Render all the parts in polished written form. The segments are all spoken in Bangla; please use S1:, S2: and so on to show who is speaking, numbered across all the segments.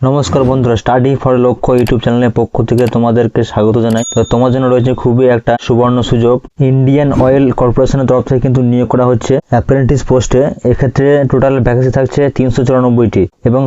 S1: নমস্কার বন্ধুরা, স্টাডি ফর লক্ষ্য ইউটিউব চ্যানেলের পক্ষ থেকে তোমাদেরকে স্বাগত জানাই। তো তোমার জন্য রয়েছে খুবই একটা সুবর্ণ সুযোগ। ইন্ডিয়ান অয়েল কর্পোরেশনের তরফ থেকে কিন্তু নিয়োগ করা হচ্ছে অ্যাপ্রেন্টিস পোস্টে। এক্ষেত্রে টোটাল ভ্যাকেন্সি থাকছে 394টি এবং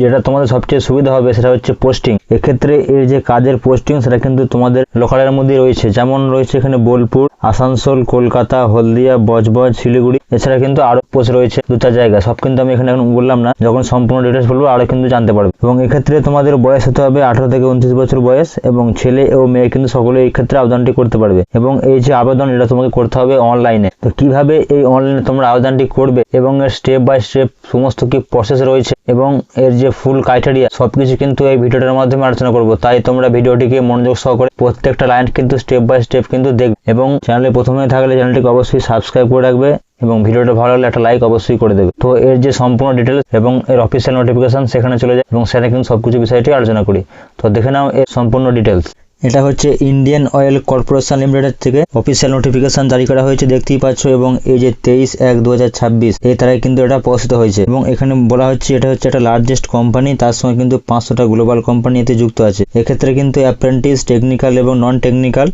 S1: যেটা তোমাদের সবচেয়ে সুবিধা হবে সেটা হচ্ছে পোস্টিং। এক্ষেত্রে এর যে কাজের পোস্টিং সেটা কিন্তু তোমাদের লোকালের মধ্যে রয়েছে, যেমন রয়েছে এখানে বোলপুর, আসানসোল, কলকাতা, হলদিয়া, বজবজ, শিলিগুড়ি। এছাড়া কিন্তু আরো পোস্ট রয়েছে 2-4 জায়গায়। সব কিন্তু আমি এখানে এখন বললাম না, যখন সম্পূর্ণ ডিটেলস বলবো আরো কিন্তু জানতে পারবে। এবং এক্ষেত্রে তোমাদের বয়স হতে হবে 18 থেকে 29 বছর বয়স, এবং ছেলে ও মেয়ে কিন্তু সকলে এই ক্ষেত্রে আবেদনটি করতে পারবে। এবং এই যে আবেদন এটা তোমাকে করতে হবে অনলাইনে। তো কিভাবে এই অনলাইনে তোমরা আবেদনটি করবে এবং এর স্টেপ বাই স্টেপ সমস্ত কি প্রসেস রয়েছে এবং এর যে ফুল ক্রাইটেরিয়া সবকিছু কিন্তু এই ভিডিওটার মাধ্যমে আলোচনা করব। তাই তোমরা ভিডিওটিকে মনোযোগ সহকারে প্রত্যেকটা লাইন কিন্তু স্টেপ বাই স্টেপ কিন্তু দেখবে। এবং চ্যানেলে প্রথমে থাকলে চ্যানেলটিকে অবশ্যই সাবস্ক্রাইব করে রাখবে এবং ভিডিওটা ভালো লাগলে একটা লাইক অবশ্যই করে দেবে। তো এর যে সম্পূর্ণ ডিটেলস এবং এর অফিসিয়াল নোটিফিকেশন সেখানে চলে যায় এবং সেখানে কিন্তু সবকিছু বিষয়টি আলোচনা করি। তো দেখে নাও এর সম্পূর্ণ ডিটেলস। এটা হচ্ছে ইন্ডিয়ান অয়েল কর্পোরেশন লিমিটেড থেকে অফিসিয়াল নোটিফিকেশন জারি করা হয়েছে, দেখতেই পাচ্ছ। এবং এই যে 23/1/2026 এই তারিখে কিন্তু এটা প্রকাশিত হয়েছে। এবং এখানে বলা হচ্ছে এটা হচ্ছে একটা লার্জেস্ট কোম্পানি, তার সঙ্গে কিন্তু 500টা গ্লোবাল কোম্পানি এতে যুক্ত আছে। এক্ষেত্রে কিন্তু অ্যাপ্রেন্টিস, টেকনিক্যাল এবং নন টেকনিক্যাল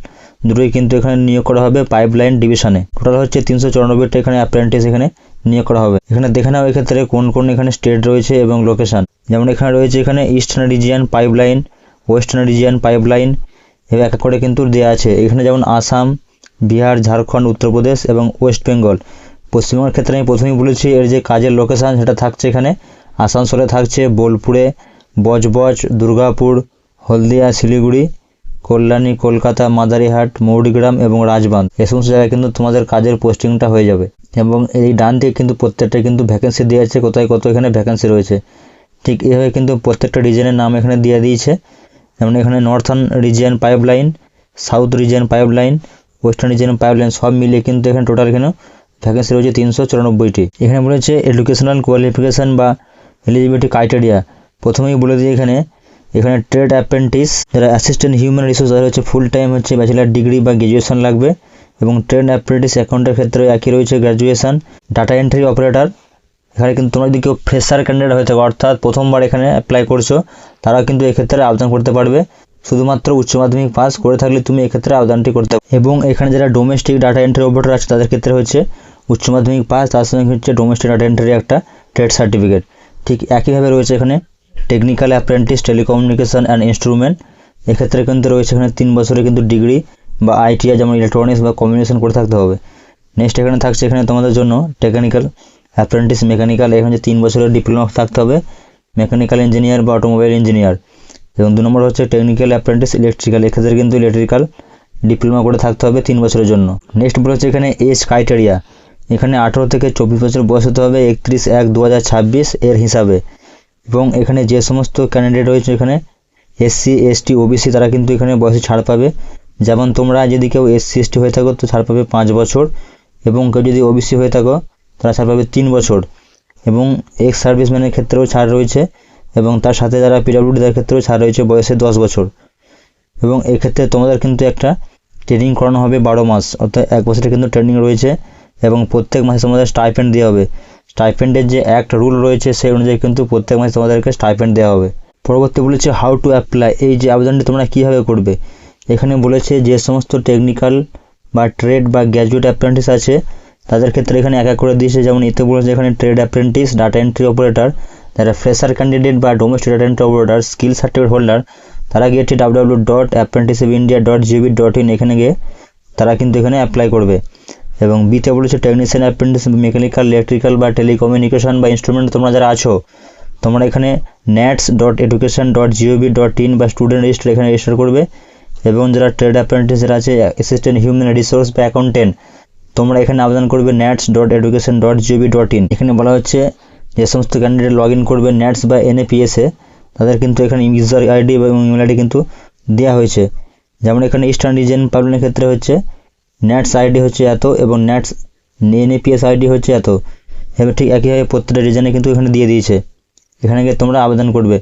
S1: দুটোই কিন্তু এখানে নিয়োগ করা হবে পাইপলাইন ডিভিশনে। টোটাল হচ্ছে 394টা এখানে অ্যাপ্রেন্টিস এখানে নিয়োগ করা হবে। এখানে দেখে নাও এক্ষেত্রে কোন কোন এখানে স্টেট রয়েছে এবং লোকেশন। যেমন এখানে রয়েছে এখানে eastern region pipeline, western region pipeline, এবার এক করে কিন্তু দেওয়া আছে। এখানে যেমন আসাম, বিহার, ঝাড়খণ্ড, উত্তরপ্রদেশ এবং ওয়েস্ট বেঙ্গল। পশ্চিমবঙ্গের ক্ষেত্রে আমি প্রথমেই বলেছি এর যে কাজের লোকেশান সেটা থাকছে এখানে আসানসোলে থাকছে, বোলপুরে, বজবজ, দুর্গাপুর, হলদিয়া, শিলিগুড়ি, কল্যাণী, কলকাতা, মাদারিহাট, মৌরিগ্রাম এবং রাজবাঁধ। এই সমস্ত জায়গায় কিন্তু তোমাদের কাজের পোস্টিংটা হয়ে যাবে। এবং এই ডান দিকে কিন্তু প্রত্যেকটা কিন্তু ভ্যাকেন্সি দেওয়া আছে, কোথায় কত এখানে ভ্যাকেন্সি রয়েছে। ঠিক এইভাবে কিন্তু প্রত্যেকটা রিজনের নাম এখানে দিয়ে দিয়েছে। যেমন এখানে northern region pipeline, south region pipeline, western region pipeline সব মিলিয়ে কিন্তু এখানে টোটাল এখানে ভ্যাকেন্সি রয়েছে 394টি। এখানে বলেছে এডুকেশনাল কোয়ালিফিকেশান বা এলিজিবিলিটি ক্রাইটেরিয়া। প্রথমেই বলে দিই এখানে ট্রেড অ্যাপ্রেন্টিস যারা অ্যাসিস্ট্যান্ট হিউম্যান রিসোর্স যারা হচ্ছে ফুল টাইম হচ্ছে ব্যাচেলার ডিগ্রি বা গ্র্যাজুয়েশন লাগবে। এবং ট্রেড অ্যাপ্রেন্টিস অ্যাকাউন্টের ক্ষেত্রে একই রয়েছে গ্র্যাজুয়েশন। ডাটা এন্ট্রি অপারেটর, এখানে কিন্তু তোমরা যদি কেউ ফ্রেশার ক্যান্ডিডেট হয়ে থাকো অর্থাৎ প্রথমবার এখানে অ্যাপ্লাই করছো, তারা কিন্তু এক্ষেত্রে আবেদন করতে পারবে। শুধুমাত্র উচ্চ মাধ্যমিক পাস করে থাকলে তুমি এক্ষেত্রে আবেদনটি করতে পারবে। এবং এখানে যারা ডোমেস্টিক ডাটা এন্ট্রি অপারেটর আছে তাদের ক্ষেত্রে হচ্ছে উচ্চ মাধ্যমিক পাস, তার সঙ্গে হচ্ছে ডোমেস্টিক ডাটা এন্ট্রি একটা ট্রেড সার্টিফিকেট। ঠিক একইভাবে রয়েছে এখানে technical apprentice telecommunication and instrument. এক্ষেত্রে কিন্তু রয়েছে এখানে 3 বছরের কিন্তু ডিগ্রি বা আইটিআই যেমন ইলেকট্রনিক্স বা কমিউনিকেশন করে থাকতে হবে। নেক্সট এখানে থাকছে এখানে তোমাদের জন্য টেকনিক্যাল অ্যাপ্রেন্টিস মেকানিক্যাল, এখানে 3 বছরের ডিপ্লোমা থাকতে হবে মেকানিক্যাল ইঞ্জিনিয়ার বা অটোমোবাইল ইঞ্জিনিয়ার। এবং 2 নম্বর হচ্ছে টেকনিক্যাল অ্যাপ্রেন্টিস ইলেকট্রিক্যাল, এক্ষেত্রে কিন্তু ইলেকট্রিক্যাল ডিপ্লোমা করে থাকতে হবে 3 বছরের জন্য। নেক্সট বলেছে এখানে এজ ক্রাইটেরিয়া, এখানে 18 থেকে 24 বছর বয়স হতে হবে 31/1/2026 এর হিসাবে। এবং এখানে যে সমস্ত ক্যান্ডিডেট রয়েছে এখানে এসসি, এসটি, ওবিসি তারা কিন্তু এখানে বয়সে ছাড় পাবে। যেমন তোমরা যদি কেউ এসসি, এসটি হয়ে থাকো তো ছাড় পাবে 5 বছর, এবং কেউ যদি ওবিসি হয়ে থাকো তারা ছাড় পাবে 3 বছর। এবং এক্স সার্ভিসম্যানের ক্ষেত্রেও ছাড় রয়েছে, এবং তার সাথে যারা পিডব্লিউডি তার ক্ষেত্রেও ছাড় রয়েছে বয়সে 10 বছর। এবং এক্ষেত্রে তোমাদের কিন্তু একটা ট্রেনিং করানো হবে 12 মাস, অর্থাৎ 1 বছরের কিন্তু ট্রেনিং রয়েছে। এবং প্রত্যেক মাসে তোমাদের স্টাইপেন্ড দেওয়া হবে। স্টাইপেন্ডের যে একটা রুল রয়েছে সেই অনুযায়ী কিন্তু প্রত্যেক মাসে তোমাদেরকে স্টাইপেন্ড দেওয়া হবে। পরবর্তী বলেছে হাউ টু অ্যাপ্লাই, এই যে আবেদনটি তোমরা কীভাবে করবে। এখানে বলেছে যে সমস্ত টেকনিক্যাল বা ট্রেড বা গ্র্যাজুয়েট অ্যাপ্রেন্টিস আছে তাদের ক্ষেত্রে এখানে এক এক করে দিয়েছে। যেমন এতে বলেছে এখানে trade apprentice, data entry operator, যারা ফ্রেশার ক্যান্ডিডেট বা domestic data entry operator, skill certificate holder, তারা গিয়ে www.apprenticeindia.gov.in এখানে গিয়ে তারা কিন্তু এখানে অ্যাপ্লাই করবে। এবং বিতে বলেছে টেকনিশিয়ান অ্যাপ্রেন্টিস মেকানিক্যাল, ইলেকট্রিক্যাল বা টেলিকমিউনিকেশন বা ইনস্ট্রুমেন্ট তোমরা যারা আছো তোমরা এখানে nats.education.gov.in বা স্টুডেন্ট রেজিস্টার এখানে রেজিস্টার করবে। এবং যারা ট্রেড অ্যাপ্রেন্টিসের আছে অ্যাসিস্ট্যান্ট হিউম্যান রিসোর্স বা অ্যাকাউন্টেন্ট তোমরা এখানে আবেদন করবে nats.education.gov.in। এখানে বলা হচ্ছে যে সমস্ত ক্যান্ডিডেট লগ ইন করবে ন্যাটস বা এনএপিএসে তাদের কিন্তু এখানে ইউজার আইডি এবং ইমেল আইডি কিন্তু দেওয়া হয়েছে। যেমন এখানে ইস্টার্ন রিজিয়ন পাবলিকের ক্ষেত্রে হচ্ছে ন্যাটস আইডি হচ্ছে এত এবং ন্যাটস এনএপিএস আইডি হচ্ছে এত। এবার ঠিক একইভাবে প্রত্যেকটা রিজনে কিন্তু এখানে দিয়ে দিয়েছে। এখানে গিয়ে তোমরা আবেদন করবে।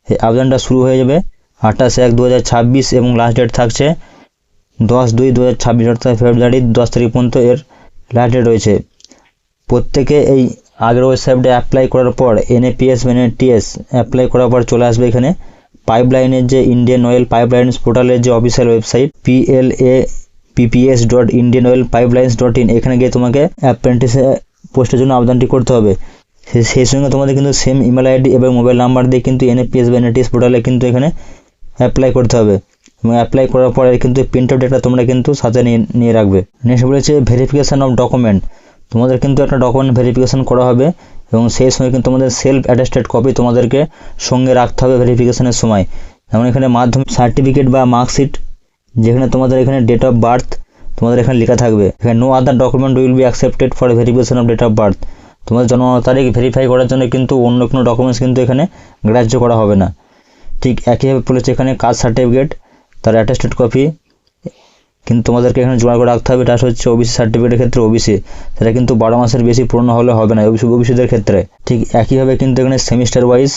S1: এই আবেদনটা শুরু হয়ে যাবে 28/1/2026 এবং লাস্ট ডেট থাকছে 10/2/2026 অর্থাৎ ফেব্রুয়ারি 10 তারিখ পর্যন্ত এর লাস্ট ডেট রয়েছে। প্রত্যেকে এই আগের ওয়েবসাইটে অ্যাপ্লাই করার পর NAPS বা NTS অ্যাপ্লাই করার পর চলে আসবে এখানে পাইপলাইনের যে ইন্ডিয়ান অয়েল পাইপলাইন্স পোর্টালের যে অফিসিয়াল ওয়েবসাইট PLAPPS.indianoilpipelines.in, এখানে গিয়ে তোমাকে অ্যাপ্রেন্টিস পোস্টের জন্য আবেদনটি করতে হবে। সেই সঙ্গে তোমাদের কিন্তু সেম ইমেল আইডি এবং মোবাইল নাম্বার দিয়ে কিন্তু NAPS বা NTS পোর্টালে কিন্তু এখানে অ্যাপ্লাই করতে হবে এবং অ্যাপ্লাই করার পরে কিন্তু প্রিন্ট আউট ডেটা তোমরা কিন্তু সাথে নিয়ে রাখবে। নেক্সট বলেছে ভেরিফিকেশন অফ ডকুমেন্ট, তোমাদের কিন্তু একটা ডকুমেন্ট ভেরিফিকেশন করা হবে এবং সেই সময় কিন্তু তোমাদের সেলফ অ্যাটেস্টেড কপি তোমাদেরকে সঙ্গে রাখতে হবে ভেরিফিকেশনের সময়। যেমন এখানে মাধ্যমিক সার্টিফিকেট বা মার্কশিট, যেখানে তোমাদের এখানে ডেট অফ বার্থ তোমাদের এখানে লেখা থাকবে। এখানে no other document will be accepted for verification of date of birth, তোমাদের জন্ম তারিখ ভেরিফাই করার জন্য কিন্তু অন্য কোনো ডকুমেন্টস কিন্তু এখানে গ্রাহ্য করা হবে না। ঠিক একইভাবে বলেছে এখানে কাস্ট সার্টিফিকেট তার অ্যাটেস্টেড কপি কিন্তু তোমাদেরকে এখানে জোগাড় করে রাখতে হবে। এটা হচ্ছে OBC সার্টিফিকেটের ক্ষেত্রে OBC, সেটা কিন্তু 12 মাসের বেশি পুরনো হলে হবে না OBCদের ক্ষেত্রে। ঠিক একইভাবে কিন্তু এখানে সেমিস্টার ওয়াইজ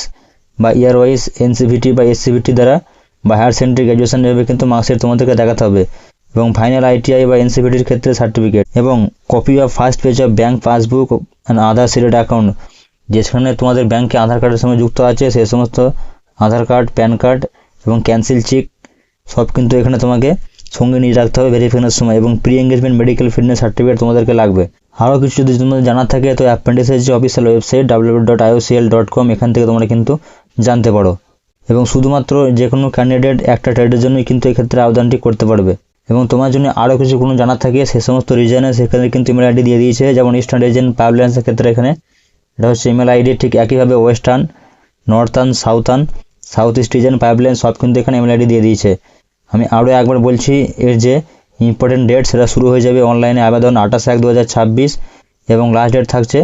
S1: বা ইয়ার ওয়াইজ NCVT বা SCVT দ্বারা বা হায়ার সেকেন্ডারি গ্র্যাজুয়েশন এভাবে কিন্তু মার্কশিট তোমাদেরকে দেখাতে হবে এবং ফাইনাল ITI বা NCVTর ক্ষেত্রে সার্টিফিকেট এবং copy of first page of bank passbook and other sealed account, যেখানে তোমাদের ব্যাংকে আধার কার্ডের সঙ্গে যুক্ত আছে সেই সমস্ত আধার কার্ড, প্যান কার্ড এবং ক্যান্সেল চেক সব কিন্তু এখানে তোমাকে সঙ্গে নিয়ে রাখতে হবে ভেরিফিকেশনের সময় এবং pre engagement medical fitness certificate তোমাদেরকে লাগবে। আরও কিছু যদি তোমাদের জানার থাকে তো অ্যাপ্রেন্টিসের যে অফিসিয়াল ওয়েবসাইট www.iocl.com এখান থেকে তোমরা কিন্তু জানতে পারো এবং শুধুমাত্র যে কোনো ক্যান্ডিডেট একটা ট্রেডের জন্যই কিন্তু এক্ষেত্রে আবেদনটি করতে পারবে। এবং তোমার জন্য আরও কিছু কোনো জানার থাকে সে সমস্ত রিজনে সেখানে কিন্তু ইমেল আইডি দিয়ে দিয়েছে, যেমন ইস্টার্ন রিজন পাইপলাইন্সের ক্ষেত্রে এখানে এটা হচ্ছে ইমেল আইডি। ঠিক একইভাবে western, northern, south east reason pipeline সব কিন্তু এখানে ইমেল আইডি দিয়ে দিয়েছে। আমি আরও একবার বলছি এর যে ইম্পর্টেন্ট ডেট সেটা শুরু হয়ে যাবে অনলাইনে আবেদন 28/1/2026 এবং লাস্ট ডেট থাকছে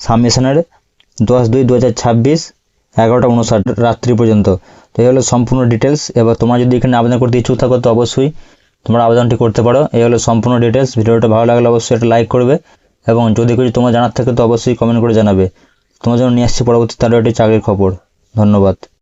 S1: সাবমিশনের 10/2/2026 11:59 রাত্রি পর্যন্ত। তো এই হলো সম্পূর্ণ ডিটেলস। এবার তোমরা যদি এখানে আবেদন করতে ইচ্ছুক থাকো তো অবশ্যই তোমরা আবেদনটি করতে পারো। এই হলো সম্পূর্ণ ডিটেলস। ভিডিওটা ভালো লাগলে অবশ্যই একটা লাইক করবে এবং যদি কিছু তোমার জানার থাকে তো অবশ্যই কমেন্ট করে জানাবে। তোমার জন্য নিয়ে আসছি পরবর্তী তারও একটি চাকরির খবর। ধন্যবাদ।